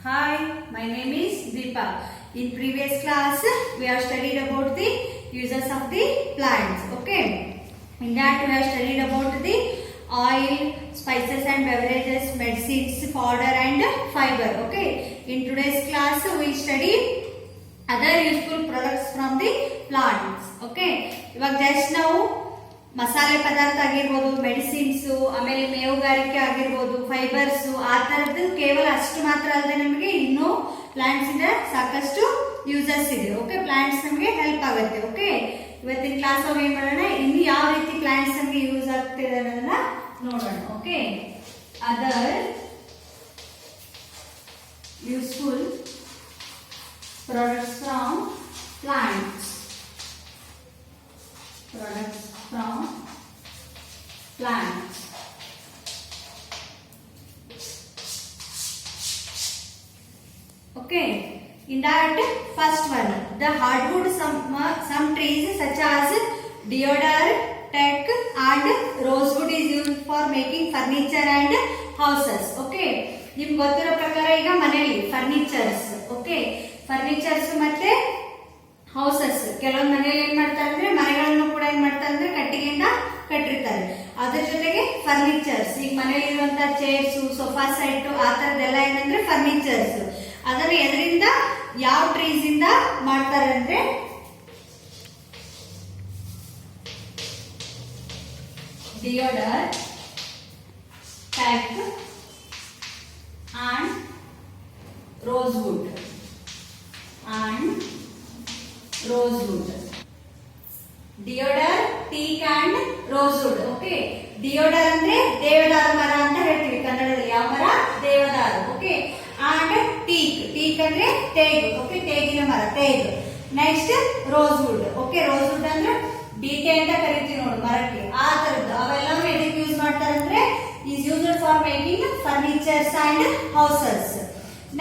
Hi, my name is Deepa. In previous class, we have studied about the uses of the plants. Okay. In that, we have studied about the oil, spices and beverages, medicines, powder and fiber. Okay. In today's class, we will study other useful products from the plants. Okay. ಇವಾಗ just ನಾವು ಮಸಾಲೆ ಪದಾರ್ಥ ಆಗಿರ್ಬೋದು, medicines, ಆಮೇಲೆ ಮೇವುಗಾರಿಕೆ ಆಗಿರ್ಬೋದು, fibres, ಆ ತರದ್ದು ಕೇವಲ ಅಷ್ಟು ಮಾತ್ರ ಅಲ್ಲದೆ ನಮಗೆ ಇನ್ನೂ ಪ್ಲಾಂಟ್ಸ್ ಇಂದ ಸಾಕಷ್ಟು ಯೂಸಸ್ ಇದೆ. ಓಕೆ, ಪ್ಲಾಂಟ್ಸ್ ನಮಗೆ ಹೆಲ್ಪ್ ಆಗುತ್ತೆ. ಓಕೆ, ಇವತ್ತಿನ ಕ್ಲಾಸ್ ಅಲ್ಲಿ ಏನ್ ಮಾಡೋಣ, ಇನ್ನು ಯಾವ ರೀತಿ ಪ್ಲಾಂಟ್ಸ್ ನಮಗೆ ಯೂಸ್ ಆಗ್ತಿದೆ ಅನ್ನೋದನ್ನ ನೋಡೋಣ. Okay, other useful products from plants. Products from plants. Okay, in that first one, the hardwood, some trees such as deodar, teak and rosewood is used for making furniture and houses. Okay, ನಿಮ್ಗೆ ಗೊತ್ತಿರೋ ಪ್ರಕಾರ ಈಗ ಮನೆಯಲ್ಲಿ furnitures, okay, furnitures ಮತ್ತೆ houses, ಕೆಲವೊಂದು ಮನೆಯಲ್ಲಿ ಏನ್ ಮಾಡ್ತಾರೆ ಅಂದ್ರೆ ಮನೆಗಳನ್ನು ಕೂಡ ಏನ್ ಮಾಡ್ತಾರೆ ಅಂದ್ರೆ ಕಟ್ಟಿಗೆಯಿಂದ ಕಟ್ಟಿರ್ತಾರೆ. ಅದ್ರ ಜೊತೆಗೆ ಫರ್ನಿಚರ್ಸ್, ಈಗ ಮನೆಯಲ್ಲಿ ಇರುವಂತಹ ಚೇರ್ಸ್, ಸೋಫಾ ಸೆಟ್, ಆ ತರದೆಲ್ಲ ಏನಂದ್ರೆ ಫರ್ನಿಚರ್ಸ್. ಅದನ್ನ ಎದರಿಂದ, ಯಾವ ಟ್ರೀಸ್ ಇಂದ ಮಾಡ್ತಾರೆ ಅಂದ್ರೆ deodar, teak and rosewood deodar, teak and rosewood. Okay, deodar ಅಂದ್ರೆ ದೇವದಾರ ಮರ ಅಂತ ಹೇಳ್ತೀವಿ ಕನ್ನಡದಲ್ಲಿ. ಯಾವ ಮರ? ದೇವದಾರ. ಓಕೆ, ಅಂಡ್ ಟೀಕ್ ಅಂದ್ರೆ ತೇಗು. ಓಕೆ, ತೇಗಿನ ಮರ, ತೇಗು. Next rosewood. ಓಕೆ, ರೋಸ್ವುಡ್ ಅಂದ್ರೆ ಬೀಟೆ ಅಂತ ಕರಿತೀವಿ ನೋಡಿ ಮರಕ್ಕೆ, ಆ ತರದ್ದು. ಅವೆಲ್ಲವೂ ಎದಕ್ಕೆ ಯೂಸ್ ಮಾಡ್ತಾರೆ ಅಂದ್ರೆ is used for making furnitures and houses.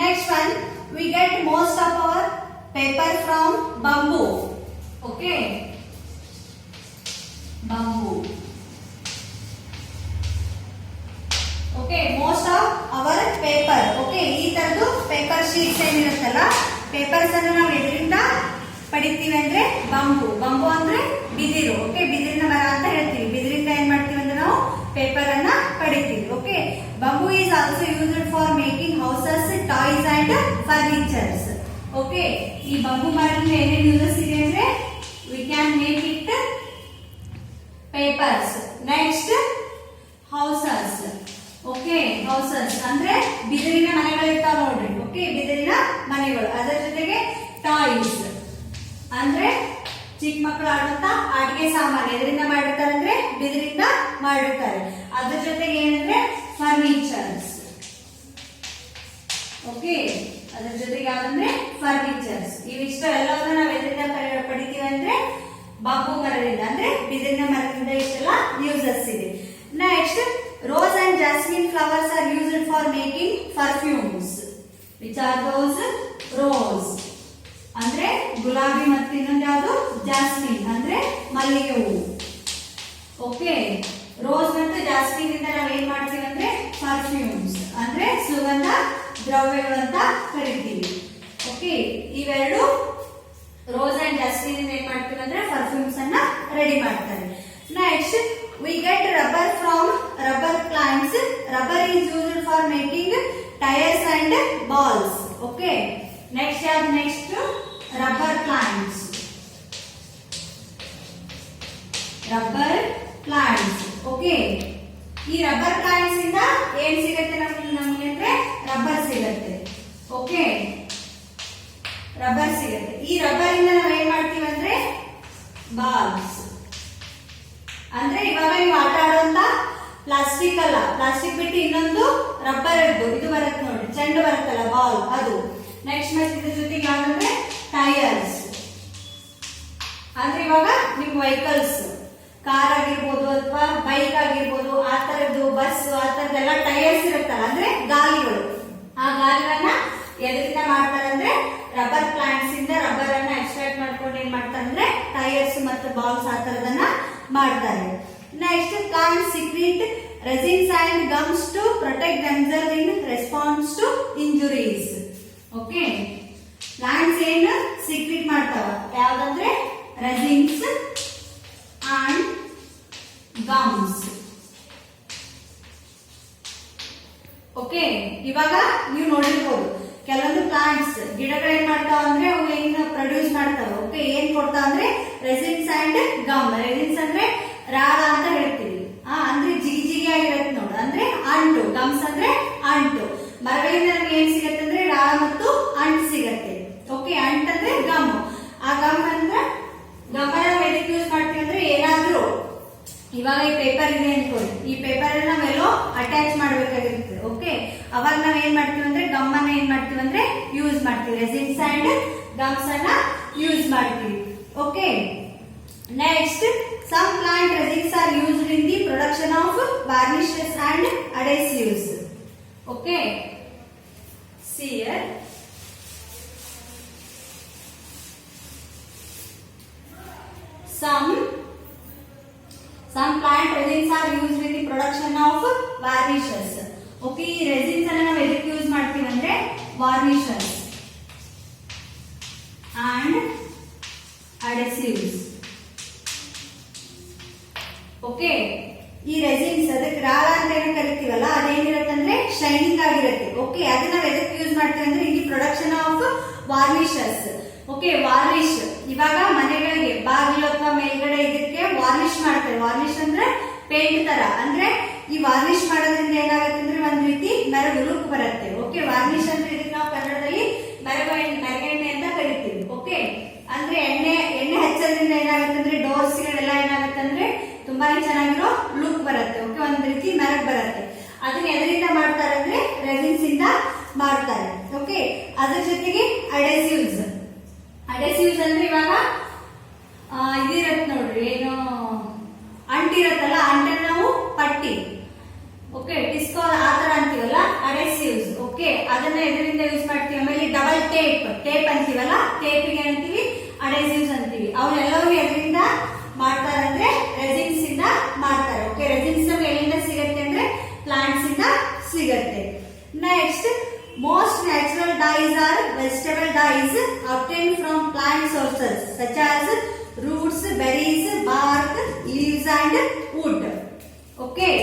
Next one, we get most of our paper from bamboo. Okay, bamboo. Okay, most of our paper. Okay, ಈ ತರದ್ದು ಪೇಪರ್ ಶೀಟ್ಸ್ ಏನಿರುತ್ತಲ್ಲ, ಪೇಪರ್ಸ್ ಅನ್ನು ನಾವು ಎದರಿಂದ ಪಡಿತೀವಿ ಅಂದ್ರೆ ಬಂಬು ಅಂದ್ರೆ ಬಿದಿರು. ಓಕೆ, ಬಿದಿರಿನ ಮರ ಅಂತ ಹೇಳ್ತೀವಿ. ಬಿದಿರಿಂದ ಏನ್ ಮಾಡ್ತೀವಿ ಅಂದ್ರೆ ನಾವು ಪೇಪರ್ ಅನ್ನ ಪಡಿತೀವಿ. Okay, bamboo is also used for making houses, toys and furnitures. Okay, ಈ ಬಂಬು ಮರದಿಂದ ಏನೇನು ಯೂಸಸ್ ಇದೆ ಅಂದ್ರೆ we can make it papers. Next houses. Okay, houses ಅಂದ್ರೆ ಬಿದಿರಿನ ಮನೆಗಳು ಇರ್ತಾವ ನೋಡ್ರಿ. ಓಕೆ, ಬಿದಿರಿನ ಮನೆಗಳು. ಅದರ ಜೊತೆಗೆ ಟಾಯ್ಸ್ ಅಂದ್ರೆ ಚಿಕ್ಕ ಮಕ್ಕಳು ಆಡುವಂತ ಆಟಿಕೆ ಸಾಮಾನು. ಎದರಿಂದ ಮಾಡಿರ್ತಾರೆ ಅಂದ್ರೆ ಬಿದಿರಿಂದ ಮಾಡಿರ್ತಾರೆ. ಅದ್ರ ಜೊತೆಗೆ ಏನಂದ್ರೆ ಫರ್ನಿಚರ್ಸ್. ಓಕೆ, ಅದ್ರ ಜೊತೆಗೆ ಯಾವ್ದಂದ್ರೆ ಫರ್ನಿಚರ್ಸ್. ಇವಿಷ್ಟು ಎಲ್ಲವನ್ನ ನಾವು ಎದರಿಂದ ಪಡಿತೀವಿ ಅಂದ್ರೆ ಬಾಂಬು ಮರದಿಂದ, ಅಂದ್ರೆ ಬಿದಿರಿನ ಮರದಿಂದ. ಇಷ್ಟೆಲ್ಲ ಯೂಸಸ್ ಇದೆ. Next, rows and jasmine flowers are used for making perfumes. Which are those? Rose ಅಂದ್ರೆ ಗುಲಾಬಿ, ಮತ್ತೆ ಇನ್ನೊಂದು ಯಾವುದು? ಜಾಸ್ಮಿನ್ ಅಂದ್ರೆ ಮಲ್ಲಿಗೆ ಹೂವು. ಓಕೆ, ರೋಸ್ ಮತ್ತು ಜಾಸ್ಮಿನ್ ಇಂದ ನಾವು ಏನ್ ಮಾಡ್ತೀವಿ ಅಂದ್ರೆ ಪರ್ಫ್ಯೂಮ್ಸ್ ಅಂದ್ರೆ ಸುಗಂಧ ದ್ರವ್ಯಗಳು ಅಂತ ಕರಿತೀವಿ. ಓಕೆ, ಇವೆರಡು ರೋಸ್ ಅಂಡ್ ಜಾಸ್ಮಿನ್ ಏನ್ ಮಾಡ್ತೀವಿ ಅಂದ್ರೆ ಪರ್ಫ್ಯೂಮ್ಸ್ ಅನ್ನ ರೆಡಿ ಮಾಡ್ತಾರೆ. Next, we get rubber from rubber plants. Rubber is used for making tyres and balls. Okay, next ಯಾವ್ದು? Next rubber plants. Rubber plants. Okay, ಈ ರಬ್ಬರ್ ಪ್ಲಾಂಟ್ಸ್ ಇಂದ ಏನ್ ಸಿಗುತ್ತೆ ನಮ್ಗೆ ಅಂದ್ರೆ ರಬ್ಬರ್ ಸಿಗುತ್ತೆ. ಓಕೆ, ರಬ್ಬರ್ ಸಿಗುತ್ತೆ. ಈ ರಬ್ಬರ್ ಇಂದ ನಾವು ಏನ್ ಮಾಡ್ತೀವಿ ಅಂದ್ರೆ ಬಾಲ್ಸ್. ಅಂದ್ರೆ ಇವಾಗ ನೀವು ಆಟ ಆಡುವಂತ ಪ್ಲಾಸ್ಟಿಕ್ ಅಲ್ಲ, ಪ್ಲಾಸ್ಟಿಕ್ ಬಿಟ್ಟು ಇನ್ನೊಂದು ರಬ್ಬರ್ ಇದು ಬರುತ್ತೆ ನೋಡಿ, ಚೆಂಡು ಬರುತ್ತಲ್ಲ, ಬಾಲ್, ಅದು. ನೆಕ್ಸ್ಟ್ ಮತ್ತೆ ಇದ್ರ ಜೊತೆಗೆ ಯಾವ್ದಂದ್ರೆ ಟೈರ್ಸ್. ಅಂದ್ರೆ ಇವಾಗ ನಿಮ್ ವೆಹಿಕಲ್ಸ್, ಕಾರ್ ಆಗಿರ್ಬೋದು ಅಥವಾ ಬೈಕ್ ಆಗಿರ್ಬೋದು, ಆ ತರದ್ದು ಬಸ್, ಆ ತರದ್ದೆಲ್ಲ ಟೈರ್ಸ್ ಇರುತ್ತಲ್ಲ, ಅಂದ್ರೆ ಗಾಲಿಗಳು. ಆ ಗಾಲಿಗಳನ್ನ ಎದರಿಂದ ಮಾಡ್ತಾರೆ ಅಂದ್ರೆ ರಬ್ಬರ್ ಪ್ಲಾಂಟ್ಸ್ ಇಂದ ರಬ್ಬರ್ ಅನ್ನ ಎಕ್ಸ್ಟ್ರಾಕ್ಟ್ ಮಾಡ್ಕೊಂಡು ಏನ್ ಮಾಡ್ತಾರೆ ಅಂದ್ರೆ ಟೈರ್ಸ್ ಮತ್ತು ಬಾಲ್ಸ್ ಆ ತರದನ್ನ ಮಾಡ್ತಾರೆ. Next, plants secrete resins and gums to protect themselves in response to injuries. ಮಾಡ್ತಾವ ಯಾವ್ದಂದ್ರೆ ರೆಸಿನ್ಸ್ ಅಂಡ್ ಗಮ್ಸ್. ಓಕೆ, ಇವಾಗ ನೀವು ನೋಡಿರ್ಬೋದು ಕೆಲವೊಂದು ಪ್ಲಾಂಟ್ಸ್ ಗಿಡಗಳು ಏನ್ ಮಾಡ್ತಾವ ಅಂದ್ರೆ ಅವು ಏನ್ ಪ್ರೊಡ್ಯೂಸ್ ಮಾಡ್ತಾವ. ಓಕೆ, ಏನ್ ಕೊಡ್ತಾವ ಅಂದ್ರೆ ರೆಸಿನ್ಸ್ ಅಂಡ್ ಗಮ್. ರೆಸಿನ್ಸ್ ಅಂದ್ರೆ ರಾಳ ಅಂತ ಹೇಳ್ತೀವಿ, ಅಂದ್ರೆ ಜಿಗಿ ಜಿಗಿ ಆಗಿರತ್ತೆ ನೋಡು, ಅಂದ್ರೆ ಅಂಟು. ಗಮ್ಸ್ ಅಂದ್ರೆ ಅಂಟು. ಮರಗಳಿಂದ ನಮ್ಗೆ ಏನ್ ಸಿಗತ್ತೆ ಅಂದ್ರೆ ರಾಳ ಮತ್ತು ಅಂಟು ಸಿಗತ್ತೆ. ಓಕೆ, ಅಂಟ್ ಅಂದ್ರೆ ಗಮ್. ಆ ಗಮ್ ಅಂದ್ರೆ ಗಮ್ಮನ ನಾವು ಎದಕ್ಕೆ ಯೂಸ್ ಮಾಡ್ತೀವಿ ಅಂದ್ರೆ ಏನಾದ್ರೂ ಇವಾಗ ಈ ಪೇಪರ್ ಇದೆ ಅನ್ಕೊಳ್ಳಿ, ಈ ಪೇಪರ್ ನಾವೆಲ್ಲೋ ಅಟ್ಯಾಚ್ ಮಾಡ್ಬೇಕಾಗಿರುತ್ತೆ. ಓಕೆ, ಅವಾಗ ನಾವ್ ಏನ್ ಮಾಡ್ತೀವಿ ಅಂದ್ರೆ ಗಮ್ಮನ್ನ ಏನ್ ಮಾಡ್ತೀವಿ ಅಂದ್ರೆ ಯೂಸ್ ಮಾಡ್ತೀವಿ. ರೆಸಿನ್ಸ್ ಅಂಡ್ ಗಮ್ಸ್ ಅನ್ನ ಯೂಸ್ ಮಾಡ್ತೀವಿ. Okay, next some plant resins are used in the production of varnishes and adhesives. Okay, see here. Some plant resins are used in the production of varnishes. Okay, ಈ resins ಅನ್ನು ನಾವು ಎದಕ್ಕೆ use ಮಾಡ್ತೀವಿ ಅಂದ್ರೆ varnishes and adhesives. Okay, ಈ raisins ಅದಕ್ಕೆ ರಾಳ ಅಂತ ಏನು ಕರಿತೀವಲ್ಲ ಅದೇನಿರುತ್ತೆ ಅಂದ್ರೆ ಶೈನಿಂಗ್ ಆಗಿರುತ್ತೆ. ಓಕೆ, ಅದನ್ನ ನಾವು ಎದಕ್ಕೆ ಯೂಸ್ ಮಾಡ್ತೀವಿ ಅಂದ್ರೆ ಈ ಪ್ರೊಡಕ್ಷನ್ ಆಫ್ ವಾರ್ನಿಷಸ್. ಓಕೆ, ವಾರ್ನಿಶ್ ಇವಾಗ ಮನೆಗಳಿಗೆ ಬಾಗಿಲು ಅಥವಾ ಮೇಲ್ಗಡೆ ಇದಕ್ಕೆ ವಾರ್ನಿಶ್ ಮಾಡ್ತಾರೆ. ವಾರ್ನಿಶ್ ಅಂದ್ರೆ ಪೇಂಟ್ ತರ. ಅಂದ್ರೆ ಈ ವಾರ್ನಿಶ್ ಮಾಡೋದ್ರಿಂದ ಏನಾಗುತ್ತೆ ಅಂದ್ರೆ ಒಂದ್ ರೀತಿ ಮೆರಗು ಲುಕ್ ಬರುತ್ತೆ. ಓಕೆ, ವಾರ್ನಿಶ್ ಅಂದ್ರೆ ಇದಕ್ಕೆ ನಾವು ಕನ್ನಡದಲ್ಲಿ ಮೆರಗೆಣ್ಣೆ ಅಂತ ಕರಿತೀವಿ. ಓಕೆ, ಅಂದ್ರೆ ಎಣ್ಣೆ ಹಚ್ಚೋದ್ರಿಂದ ಏನಾಗುತ್ತೆ ಅಂದ್ರೆ ಡೋರ್ಸ್ ಗಳೆಲ್ಲ ಏನಾಗುತ್ತೆ ಅಂದ್ರೆ ತುಂಬಾನೇ ಚೆನ್ನಾಗಿರೋ ಲುಕ್ ಬರುತ್ತೆ. ಓಕೆ, ಒಂದ್ ರೀತಿ ಮೆರಗ್ ಬರುತ್ತೆ. ಅದನ್ನ ಎದರಿಂದ ಮಾಡ್ತಾರೆ ಅಂದ್ರೆ ರೆಸಿನ್ಸ್ ಇಂದ ಮಾಡ್ತಾರೆ. ಓಕೆ, ಅದ್ರ ಜೊತೆಗೆ ಅಡೆಸಿವ್ಸ್. ಅಡೆಸಿವ್ಸ್ ಅಂದ್ರೆ ಇವಾಗ ಇದಿರತ್ ನೋಡ್ರಿ, ಏನು ಅಂಟಿರತ್ತಲ್ಲ, ಅಂಟನ್ನ ನಾವು ಪಟ್ಟಿ, ಓಕೆ, ಡಿಸ್ಕೋ ಆತರ ಅಂತೀವಲ್ಲ ಅಡೆಸಿವ್ಸ್. ಓಕೆ, ಅದನ್ನ ಎದರಿಂದ ಯೂಸ್ ಮಾಡ್ತೀವಿ. ಆಮೇಲೆ ಡಬಲ್ ಟೇಪ್ ಅಂತೀವಲ್ಲ, ಟೇಪಿಗೆ ಅಂತೀವಿ ಅಡೆಸಿವ್ಸ್ ಅಂತೀವಿ. ಅವನ್ನೆಲ್ಲವೂ ಎದರಿಂದ ಮಾಡ್ತಾರೆ ಅಂದ್ರೆ ರೆಸಿನ್ಸ್ ಇಂದ ಮಾಡ್ತಾರೆ. ಓಕೆ, ರೆಸಿನ್ಸ್ ನಮ್ಗೆ ಎಲ್ಲಿಂದ ಸಿಗತ್ತೆ ಅಂದ್ರೆ ಪ್ಲಾಂಟ್ಸ್ ಇಂದ ಸಿಗತ್ತೆ. Next, most natural dyes are vegetable dyes obtained from plant sources such as roots, berries, bark, leaves and wood. Okay,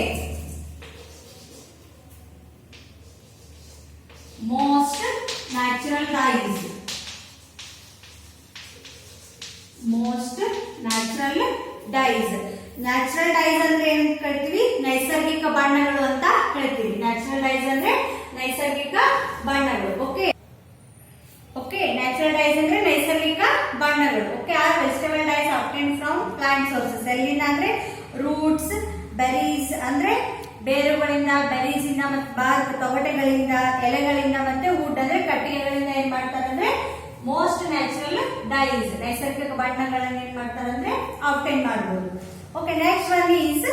most natural dyes. Most natural dyes. Natural dyes ಅಂದ್ರೆ ಏನ್ ಕರಿತೀವಿ, ನೈಸರ್ಗಿಕ ಬಣ್ಣಗಳು ಅಂತ ಹೇಳ್ತೀವಿ. ನ್ಯಾಚುರಲ್ ಡೈಸ್ ಅಂದ್ರೆ ನೈಸರ್ಗಿಕ ಬಣ್ಣಗಳು. ಓಕೆ, ನ್ಯಾಚುರಲ್ ಡೈಸ್ ಅಂದ್ರೆ ನೈಸರ್ಗಿಕ ಬಣ್ಣಗಳು. Okay, are vegetable dyes obtained from plant sources. ಎಲ್ಲಿಂದ ಅಂದ್ರೆ ರೂಟ್ಸ್, ಬೆರೀಸ್ ಅಂದ್ರೆ ಬೇರುಗಳಿಂದ, ಬೆರೀಸ್ ಇಂದ, ಮತ್ತೆ ಬಾರ್ಕ್ ತೊಗಟೆಗಳಿಂದ, ಎಲೆಗಳಿಂದ, ಮತ್ತೆ ವುಡ್ ಅಂದ್ರೆ ಕಟ್ಟಿಗೆಗಳಿಂದ ಏನ್ ಮಾಡ್ತಾರೆ ಅಂದ್ರೆ ಮೋಸ್ಟ್ ನ್ಯಾಚುರಲ್ ಡೈಸ್, ನೈಸರ್ಗಿಕ ಬಣ್ಣಗಳನ್ನು ಏನ್ ಮಾಡ್ತಾರೆ ಅಂದ್ರೆ ಆಬ್ಟೈನ್ ಮಾಡಬಹುದು. Okay, next one is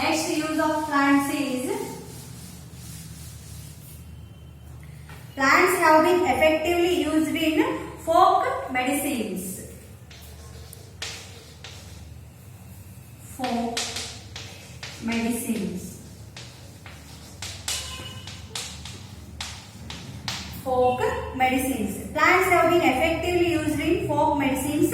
next use of plants is plants have been effectively used in folk medicines. Folk medicines. Folk medicines. Plants have been effectively used in folk medicines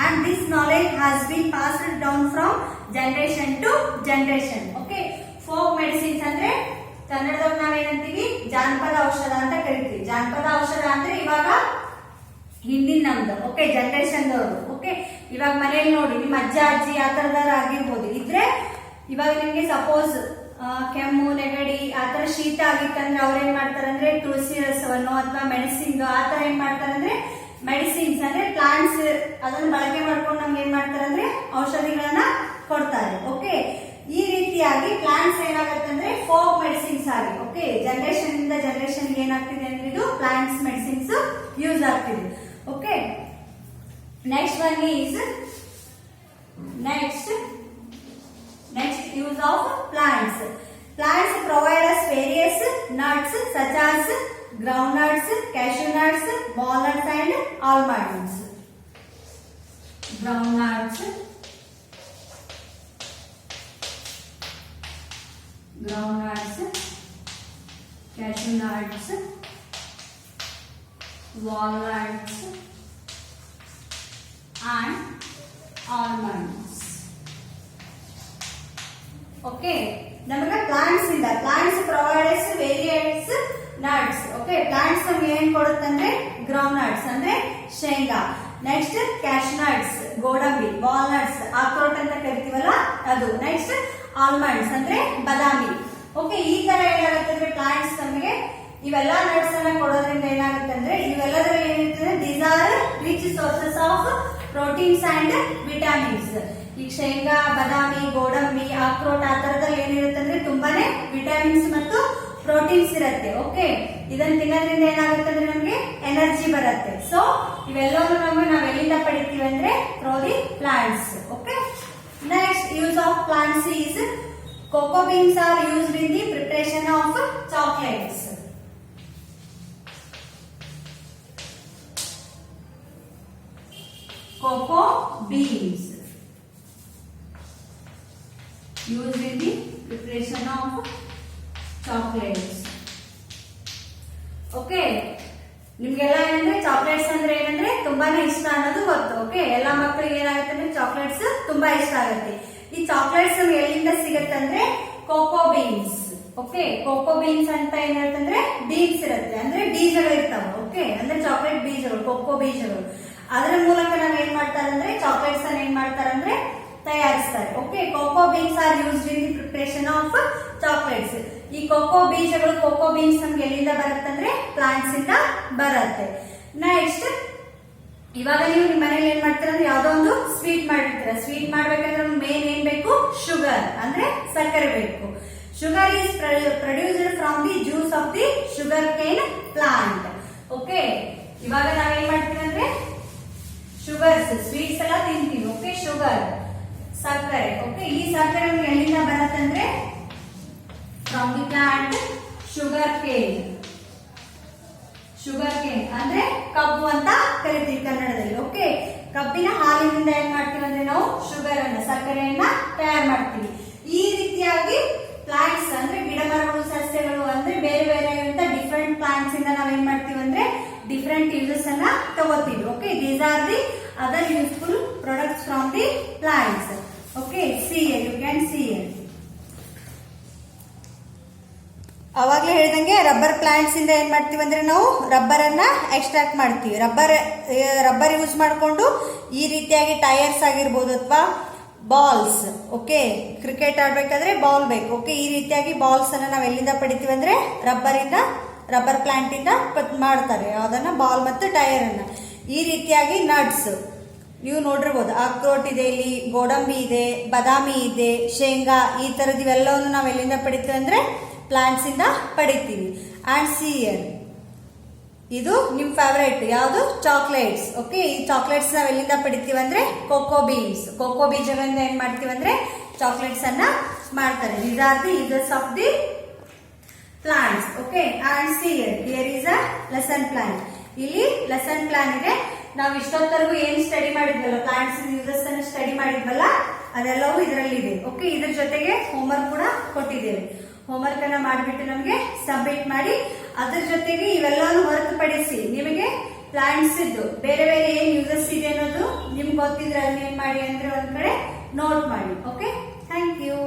and this knowledge has been passed down from generation to generation. Okay, folk medicines ಅಂದ್ರೆ ಕನ್ನಡದಲ್ಲಿ ನಾವೇನಂತೀವಿ ಜಾನಪದ ಔಷಧ ಅಂತ ಕರಿತೀವಿ. ಜಾನಪದ ಔಷಧ ಅಂದ್ರೆ ಇವಾಗ ಹಿಂದಿನ ನಮ್ದು, ಓಕೆ, ಜನರೇಷನ್ ದವರು. ಓಕೆ, ಇವಾಗ ಮನೇಲಿ ನೋಡಿ ನಿಮ್ಮ ಅಜ್ಜ ಅಜ್ಜಿ ಆ ತರದವ್ರು ಆಗಿರ್ಬೋದು. ಇದ್ರೆ ಇವಾಗ ನಿಮ್ಗೆ ಸಪೋಸ್ ಕೆಮ್ಮು, ನೆಗಡಿ, ಆತರ ಶೀತ ಆಗಿತ್ತಂದ್ರೆ ಅವ್ರ ಏನ್ ಮಾಡ್ತಾರೆ ಅಂದ್ರೆ ತುಳಸಿ ರಸವನ್ನು ಅಥವಾ ಮೆಡಿಸಿನ್ ಆತರ ಏನ್ ಮಾಡ್ತಾರೆ ಅಂದ್ರೆ ಮೆಡಿಸಿನ್ಸ್ ಅಂದ್ರೆ ಪ್ಲಾಂಟ್ಸ್ ಅದನ್ನ ಬಳಕೆ ಮಾಡ್ಕೊಂಡು ನಮ್ಗೆ ಏನ್ ಮಾಡ್ತಾರೆ ಅಂದ್ರೆ ಔಷಧಿಗಳನ್ನ ಕೊಡ್ತಾರೆ. ಓಕೆ, ಈ ರೀತಿಯಾಗಿ ಪ್ಲಾಂಟ್ಸ್ ಏನಾಗುತ್ತೆ ಅಂದ್ರೆ ಫೋಕ್ ಮೆಡಿಸಿನ್ಸ್ ಆಗಿ, ಓಕೆ, ಜನರೇಷನ್ ಇಂದ ಜನರೇಷನ್ ಏನಾಗ್ತಿದೆ ಅಂದ್ರೆ ಇದು ಪ್ಲಾಂಟ್ಸ್ ಮೆಡಿಸಿನ್ಸ್ ಯೂಸ್ ಆಗ್ತಿದೆ. Okay, next one is next use of plants. Plants provide us various nuts such as groundnuts, cashew nuts, walnuts and almonds. Groundnuts, cashew nuts, walnuts and almonds. Okay, ನಮಗೆ plants ಇಂದ plants provides various nuts. Okay, plants ನಮ್ಗೆ ಏನ್ ಕೊಡುತ್ತಂದ್ರೆ ground nuts ಅಂದ್ರೆ ಶೇಂಗಾ. Next cash nuts ಗೋಡಂಬಿ, walnuts ಅಕ್ರೋಟ್ ಅಂತ ಕರಿತೀವಲ್ಲ ಅದು. ನೆಕ್ಸ್ಟ್ ಆಲ್ಮಂಡ್ಸ್ ಅಂದ್ರೆ ಬಾದಾಮಿ. ಓಕೆ, ಈ ತರ ಏನಾಗುತ್ತೆ ಅಂದ್ರೆ ಪ್ಲಾಂಟ್ಸ್ ನಮಗೆ ಇವೆಲ್ಲ ನಟ್ಸ್ ಅನ್ನ ಕೊಡೋದ್ರಿಂದ ಏನಾಗುತ್ತೆ ಅಂದ್ರೆ ಇವೆಲ್ಲದರಲ್ಲಿ ಏನಿರ್ತದೆ, these are rich sources of proteins and vitamins. ಈ ಶೇಂಗಾ, ಬಾದಾಮಿ, ಗೋಡಂಬಿ, ಅಕ್ರೋಟ್ ಆ ತರದಲ್ಲಿ ಏನಿರುತ್ತೆ ಅಂದ್ರೆ ತುಂಬಾನೇ ವಿಟಮಿನ್ಸ್ ಮತ್ತು ಪ್ರೋಟೀನ್ಸ್ ಇರುತ್ತೆ. ಓಕೆ, ಇದನ್ನ ತಿನ್ನೋದ್ರಿಂದ ಏನಾಗುತ್ತೆ ಅಂದ್ರೆ ನಮ್ಗೆ ಎನರ್ಜಿ ಬರುತ್ತೆ. ಸೊ ಇವೆಲ್ಲವೂ ನಾವ್ ಎಲ್ಲಿಂದ ಪಡಿತೀವಿ ಅಂದ್ರೆ through the plants. Okay, next use of plants is cocoa beans are used in the preparation of chocolates. Cocoa beans used in the preparation of chocolates. Okay, ನಿಮ್ಗೆಲ್ಲ ಏನಂದ್ರೆ ಚಾಕ್ಲೇಟ್ಸ್ ಅಂದ್ರೆ ಏನಂದ್ರೆ ತುಂಬಾನೇ ಇಷ್ಟ ಅನ್ನೋದು ಗೊತ್ತು. ಓಕೆ, ಎಲ್ಲಾ ಮಕ್ಕಳಿಗೆ ಏನಾಗುತ್ತೆ ಅಂದ್ರೆ ಚಾಕ್ಲೇಟ್ಸ್ ತುಂಬಾ ಇಷ್ಟ ಆಗುತ್ತೆ. ಈ ಚಾಕ್ಲೇಟ್ಸ್ ಎಲ್ಲಿಂದ ಸಿಗುತ್ತೆ ಅಂದ್ರೆ cocoa beans. Okay, cocoa beans ಅಂತ ಏನಿರುತ್ತಂದ್ರೆ ಬೀನ್ಸ್ ಇರುತ್ತೆ ಅಂದ್ರೆ ಬೀಜಗಳು ಇರ್ತಾವ. ಓಕೆ, ಅಂದ್ರೆ ಚಾಕ್ಲೇಟ್ ಬೀಜಗಳು, ಕೋಕೋ ಬೀಜಗಳು. ಅದರ ಮೂಲಕ ನಾವ್ ಏನ್ ಮಾಡ್ತಾರೆ ಅಂದ್ರೆ ಚಾಕ್ಲೇಟ್ಸ್ ಅನ್ನ ಏನ್ ಮಾಡ್ತಾರೆ ಅಂದ್ರೆ ತಯಾರಿಸ್ತಾರೆ. Okay, cocoa beans are used in the preparation of chocolates. ಈ ಕೋಕೋ ಬೀಜಗಳು, ಕೋಕೋ ಬೀನ್ಸ್ ನಮ್ಗೆ ಎಲ್ಲಿಂದ ಬರುತ್ತಂದ್ರೆ ಪ್ಲಾಂಟ್ಸ್ ಇಂದ ಬರುತ್ತೆ. ನೆಕ್ಸ್ಟ್ ಇವಾಗ ನೀವು ನಿಮ್ಮ ಮನೇಲಿ ಏನ್ ಮಾಡ್ತೀರ ಅಂದ್ರೆ ಯಾವ್ದೋ ಒಂದು ಸ್ವೀಟ್ ಮಾಡಿರ್ತೀರ. ಸ್ವೀಟ್ ಮಾಡ್ಬೇಕಂದ್ರೆ ಮೇನ್ ಏನ್ ಬೇಕು, ಶುಗರ್ ಅಂದ್ರೆ ಸಕ್ಕರೆ ಬೇಕು. Sugar is produced from the juice of the sugar cane plant. Okay, ಇವಾಗ ನಾವೇನ್ ಮಾಡ್ತೀವಿ ಅಂದ್ರೆ ಶುಗರ್ಸ್, ಸ್ವೀಟ್ಸ್ ಎಲ್ಲ ತಿಂತೀವಿ. ಓಕೆ, ಶುಗರ್ ಸಕ್ಕರೆ. ಓಕೆ, ಈ ಸಕ್ಕರೆ ಎಲ್ಲಿಂದ ಬರುತ್ತಂದ್ರೆ from the plant sugar cane. Sugar cane ಅಂದ್ರೆ ಕಬ್ಬು ಅಂತ ಕರಿತೀವಿ ಕನ್ನಡದಲ್ಲಿ. ಓಕೆ, ಕಬ್ಬಿನ ಹಾಲಿನಿಂದ ಏನ್ ಮಾಡ್ತೀವಿ ಅಂದ್ರೆ ನಾವು ಶುಗರ್ ಅನ್ನ, ಸಕ್ಕರೆಯನ್ನ ತಯಾರು ಮಾಡ್ತೀವಿ. ಈ ರೀತಿಯಾಗಿ ಪ್ಲಾಂಟ್ಸ್ ಅಂದ್ರೆ ಗಿಡ ಮರಗಳು, ಸಸ್ಯಗಳು ಅಂದ್ರೆ ಬೇರೆ ಬೇರೆ ಡಿಫರೆಂಟ್ ಪ್ಲಾಂಟ್ಸ್ ಇಂದ ನಾವ್ ಏನ್ ಮಾಡ್ತೀವಿ ಅಂದ್ರೆ ಡಿಫರೆಂಟ್ ಯೂಸಸ್ ಅನ್ನ ತಗೋತೀವಿ. Okay, these are the other useful products from the plants. Okay, see you can see ಅವಾಗ್ಲೇ ಹೇಳಿದಂಗೆ ರಬ್ಬರ್ ಪ್ಲಾಂಟ್ಸ್ ಇಂದ ಏನ್ ಮಾಡ್ತೀವಿ ಅಂದ್ರೆ ನಾವು ರಬ್ಬರ್ ಅನ್ನ ಎಕ್ಸ್ಟ್ರಾಕ್ಟ್ ಮಾಡ್ತೀವಿ. ರಬ್ಬರ್ ಯೂಸ್ ಮಾಡ್ಕೊಂಡು ಈ ರೀತಿಯಾಗಿ ಟೈರ್ಸ್ ಆಗಿರ್ಬೋದು ಅಥವಾ ಬಾಲ್ಸ್. ಓಕೆ, ಕ್ರಿಕೆಟ್ ಆಡ್ಬೇಕಾದ್ರೆ ಬಾಲ್ ಬೇಕು. ಓಕೆ, ಈ ರೀತಿಯಾಗಿ ಬಾಲ್ಸ್ ಅನ್ನ ನಾವ್ ಎಲ್ಲಿಂದ ಪಡಿತೀವಿ ಅಂದ್ರೆ ರಬ್ಬರ್ ಪ್ಲಾಂಟ್ ಇಂದ ಮಾಡ್ತಾರೆ ಅದನ್ನ ಬಾಲ್ ಮತ್ತು ಟೈರ್ ಅನ್ನ. ಈ ರೀತಿಯಾಗಿ ನಟ್ಸ್ ನೀವು ನೋಡಿರ್ಬೋದು, ಅಕ್ರೋಟ್ ಇದೆ, ಇಲ್ಲಿ ಗೋಡಂಬಿ ಇದೆ, ಬಾದಾಮಿ ಇದೆ, ಶೇಂಗಾ, ಈ ತರದ್ ಇವೆಲ್ಲವನ್ನು ನಾವ್ ಎಲ್ಲಿಂದ ಪಡಿತೀವಿ ಅಂದ್ರೆ ಪ್ಲಾಂಟ್ಸ್ ಇಂದ ಪಡಿತೀವಿ. ಅಂಡ್ ಸಿಯರ್ ಇದು ನಿಮ್ ಫೇವರೇಟ್ ಯಾವುದು, ಚಾಕ್ಲೇಟ್ಸ್. ಓಕೆ, ಈ ಚಾಕ್ಲೇಟ್ಸ್ ನಾವ್ ಎಲ್ಲಿಂದ ಪಡಿತೀವಿ ಅಂದ್ರೆ ಕೋಕೋ ಬೀನ್ಸ್. ಕೋಕೋ ಬೀಜಗಳಿಂದ ಏನ್ ಮಾಡ್ತೀವಿ ಅಂದ್ರೆ ಚಾಕ್ಲೇಟ್ಸ್ ಅನ್ನ ಮಾಡ್ತಾರೆ. These are the uses of the plants. Okay, and see here is a lesson plan. ಇಲ್ಲಿ ಲೆಸನ್ ಪ್ಲಾನ್ ಇದೆ. ನಾವು ಇಷ್ಟೊತ್ತರೆಗೂ ಏನ್ ಸ್ಟಡಿ ಮಾಡಿದ್ವಲ್ಲ, ಪ್ಲಾಂಟ್ಸ್ ಯೂಸಸ್ ಅನ್ನ ಸ್ಟಡಿ ಮಾಡಿದ್ವಲ್ಲ, ಅದೆಲ್ಲವೂ ಇದರಲ್ಲಿ ಇದೆ. ಓಕೆ, ಇದ್ರ ಜೊತೆಗೆ ಹೋಮ್ವರ್ಕ್ ಕೂಡ ಕೊಟ್ಟಿದ್ದೇವೆ. ಹೋಮ್ವರ್ಕ್ ಅನ್ನ ಮಾಡಿಬಿಟ್ಟು ನಮಗೆ ಸಬ್ಮಿಟ್ ಮಾಡಿ. ಅದ್ರ ಜೊತೆಗೆ ಇವೆಲ್ಲವನ್ನು ಹೊರತುಪಡಿಸಿ ನಿಮಗೆ ಪ್ಲಾಂಟ್ಸ್ ಇದ್ದು ಬೇರೆ ಬೇರೆ ಏನ್ ಯೂಸಸ್ ಇದೆ ಅನ್ನೋದು ನಿಮ್ಗೆ ಗೊತ್ತಿದ್ರೆ ಅದನ್ನ ಏನ್ ಮಾಡಿ ಅಂದ್ರೆ ಒಂದ್ ಕಡೆ ನೋಟ್ ಮಾಡಿ. Okay, thank you.